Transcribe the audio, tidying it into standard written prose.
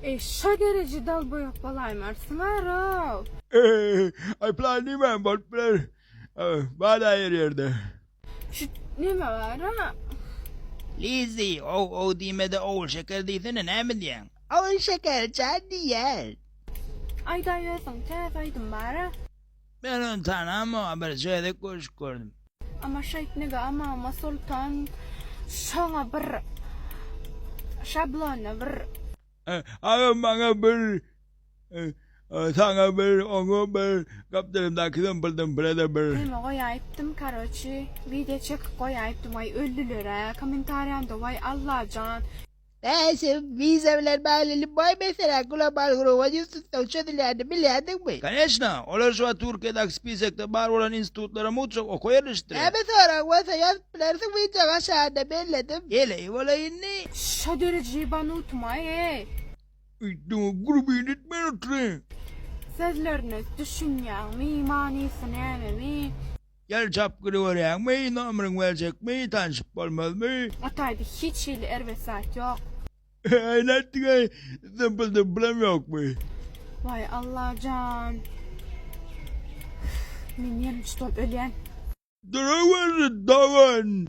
Şu derece dal boyuk balaymarsınlar o. Ay plan değil mi? Botlar. Bana yerde. Şu ne var ha? Lizzy, o dime de oğul şeker değilsene ne mi diyen? Oğul şeker can diyen. Ayda yiyorsun tefaydım bari. Ben onu tanımam ama şeyde koş gördüm. Ama şeytnega ama sultan şana bir şablona bir Ağam bana bir sana bir onu bir kaptırımdaki bildim bir nima koyayıptım karoçi video çekip koyayıptım vay öldülere komentaryamda vay Allah can. Neyse vizemler bağlı boy mesela global gruba yüzsüzden çözülerdi biliyordun mu? Конечно, olar şu an Türkiye'deki spisekte var olan institutlara mutlaka okuyor işte. Evet sonra varsa yazıplarsa video aşağıda belledim. Hele olayın ne? Şu dereceyi bana unutmayın. Grubu yönetmen oturayım. Sözleriniz düşünyan mi manisini mi? Gel çapkırı var ya mı? Namırın verecek mi? Tanışıp olmaz mı? Ataydı hiç şeyli ervesat yok. Aynen zımpıldım bulam yok mu? Vay Allah can. Min yerim stop ölen. Duravarı davan.